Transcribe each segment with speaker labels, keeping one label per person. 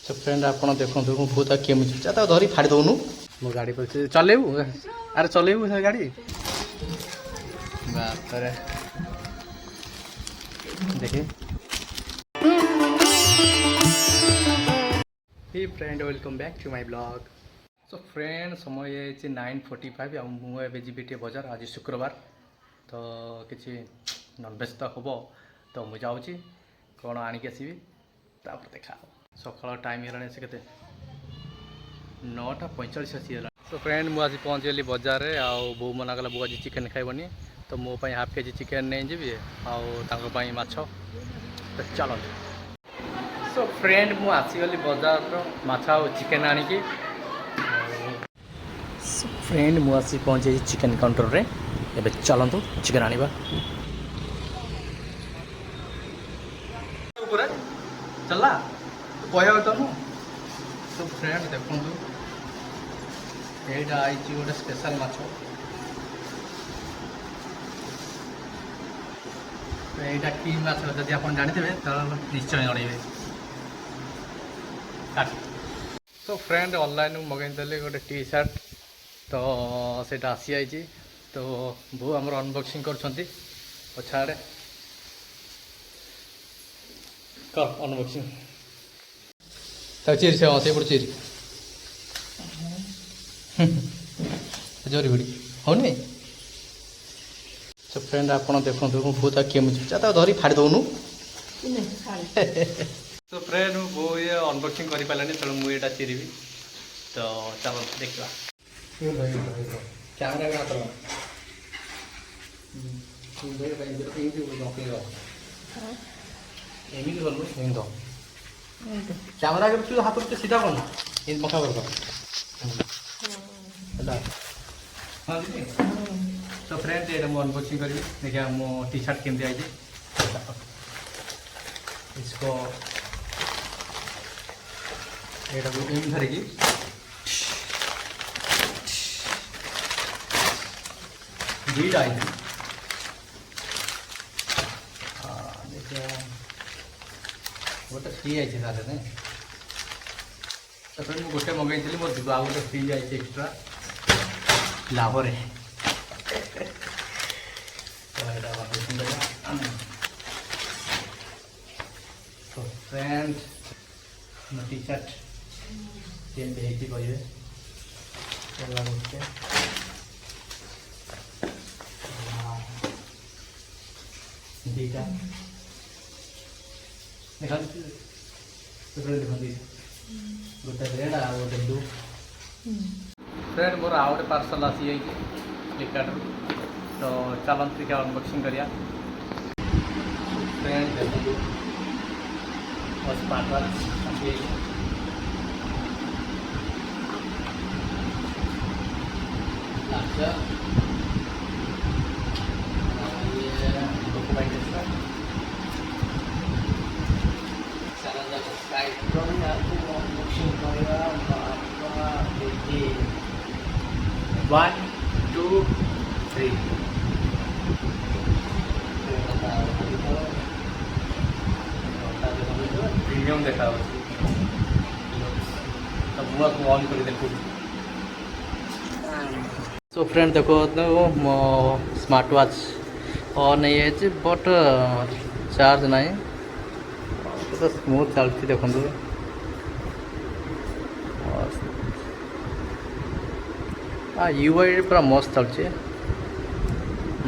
Speaker 1: So friend आपन देखो बहुत केमी चाहता धरी फाड़ी दौनु मो गाड़ी पर चलेबू अरे चलेबू से गाड़ी बाप रे देखिए हे friend welcome back to my blog. So friend समय है 9:45 आ मुझे जी बजार आज शुक्रवार तो किसी नॉनवेज तो हम तो मुझे जाऊँगी कौन आणिक आसबि तापर देखा सकाल टाइम है से के 9:45 आसीगला। तो फ्रेंड मुझे पहुँचगली बजार में आउ बो मना कला बो आज चिकेन खाइबनी तो मो पाई हाफ केजी चिकेन नहीं जी आउ माछ तो चलो। सो फ्रेंड मु आसीगली बजार माछ आउ चिकेन आणिकी फ्रेंड मु आसी पहुँचे चिकेन काउंटर रे एबे चलतु चिकेन आनिबा चला कहया तो तो फ्रेंड देखु यहाँ आई गोटे स्पेशल माछ यहाँ कि माछ जदि आप जानते तो निश्चय जनइबे। तो फ्रेंड ऑनलाइन मगैली गोटे टी शर्ट तो सेटा आसी आई तो बो आमर अनबॉक्सिंग कर छाड़े कर अनबॉक्सिंग चिरी से पड़े चिरी जोरी गुड़ी हो नहीं। सो फ्रेंड आपन देखो बहुत केमी चाहता धरी फाड़ी दौनु तो फ्रेंड वो ये अनबॉक्सिंग कर पारानी तेणु मुझे चिरी तो चलो देखा कैमरा एमती करूँ कैमरा के हाथ सीधा कर पका कर हाँ दीदी। तो फ्रेंड ये मुझे अनबॉक्सिंग करी देखिए मो टी शर्ट केमती आई इसको ये धरिकी दीटा आई देखिए गोटे फ्री आई ताले तो फ्रेंड मुझे गोटे मगई मोर जो आ गए फ्री आई एक्सट्रा लाभ रे तो फ्रेंड टी शर्ट केमती कहे दीटा देखा देखते गोटे रेड आ गोटे ब्लू फ्रेंड मोर आउ गोटे पार्सल आसी जाइए फ्लिपकार्ट तो चलते देखिए अनबॉक्सिंग करिया। फ्रेंड देखो स्मार्टवॉच आसी वन टू थ्री प्रीमियम देखा तो मुआ को ऑन कर देखो। सो फ्रेंड देखो मो स्मार्ट वॉच ऑन नहीं है बट चार्ज नहीं तो स्मूथ चलती देखो यूआई पूरा मस्त चलছে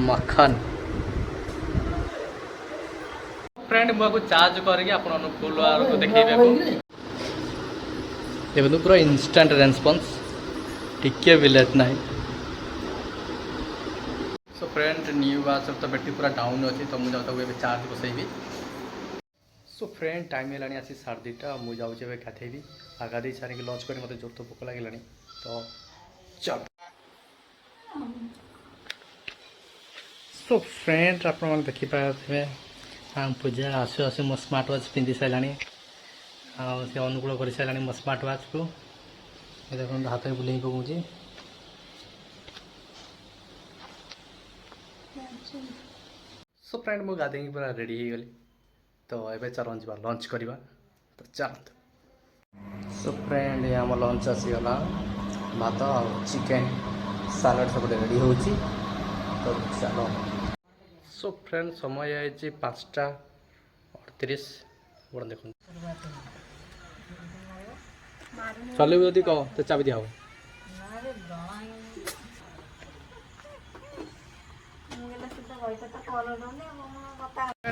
Speaker 1: मक्खन। फ्रेंड मुझे चार्ज करके आप अनुकूल देखिए देखो पूरा इंस्टेंट रेस्पॉन्स टिके भी लेट ना। सो फ्रेंड न्यू वाच तो बैटरी पूरा डाउन अच्छी तो मुझे जाता चार्ज बसैबी। सो फ्रेंड टाइम है आसी 2:30 मुझे जाऊँगी गाधेबी आ गाधे सारिक लंच कर मत जोर तो भोक लगे तो चल। सो फ्रेंड आप देखिपारे हाँ पूजा आसु आसु मो स्मार्ट वाच पिंधि सारा से अनुकूल कर सारा मो स्मार्ट वाच को देखो हाथ में बुले पकाऊँगी। सो फ्रेंड मो गाधे पूरा रेडी हो गली तो ये चलन जा लंच करवा तो चलते। सो फ्रेंड ये आम लंच आसीगला भात आ चिकेन सालाड सब रेडी हो तो चलो। सो फ्रेंड समय है 5:38 बड़ा देख चलो यदि कह तो चाबी दिया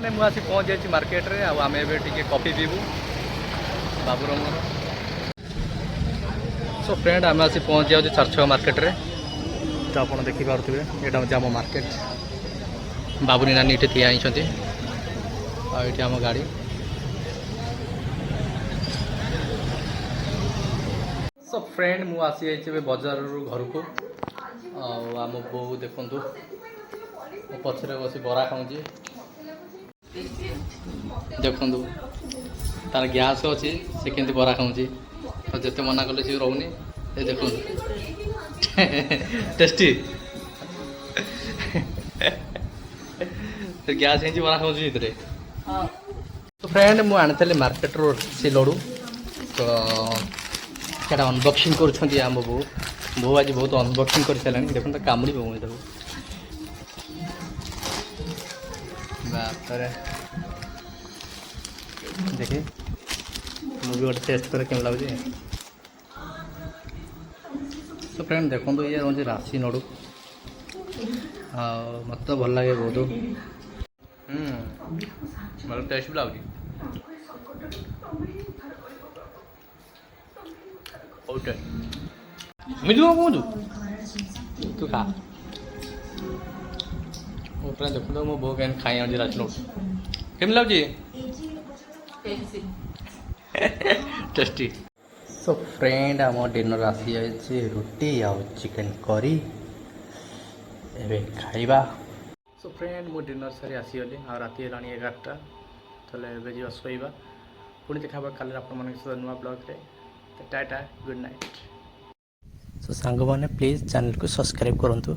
Speaker 1: मुझे पहुँच जाइए मार्केट रे आम ए कॉफी पीबू बाबूर मोर। सो फ्रेंड आम आसी पहुँच जाऊँ चारछक मार्केट रे तो आप देखिपे यहाँ हूँ आम मार्केट बाबुनी नानी ये ठिया ये आम गाड़ी। सो फ्रेंड मु आसी जाइए बजार घर को आम बो देखु पछरे बस बरा खाऊँ देखु तार गैस अच्छी से केमती बरा खाऊँ तो जिते मना कले सी रोनी ये देखो टेस्टी गैस है बरा खाऊँ ये तो फ्रेंड मुझे आनी मार्केट रो से लड़ू तो क्या अनबक्सिंग कर बो बो आज बहुत अनबक्सिंग कर सारे देखो तो कामुड़ी बो मुझे बापर देखिए मुझे गोटे टेस्ट कर केम लगे। तो फ्रेंड देखो ये रोज राशि नड़ू मत तो भल लगे बहुत मतलब टेस्ट भी लगे मिलू कौन तू खा फ्रेंड देखो तो मो बो कैन खाई आज राशि नड़ू केम लगे टेस्टी। सो फ्रेंड आम डिनर आसी जाए रुटी आ चिकेन करी एवं खाइबा। सो फ्रेंड मो डिनर सारी आसीगली आ राति है 11टा चलो एवं जा शोवा पुणी देखा कल आप नुआ ब्लॉग रे टाटा गुड नाइट। सो सांग मैंने प्लीज चैनल को सब्सक्राइब करूँ।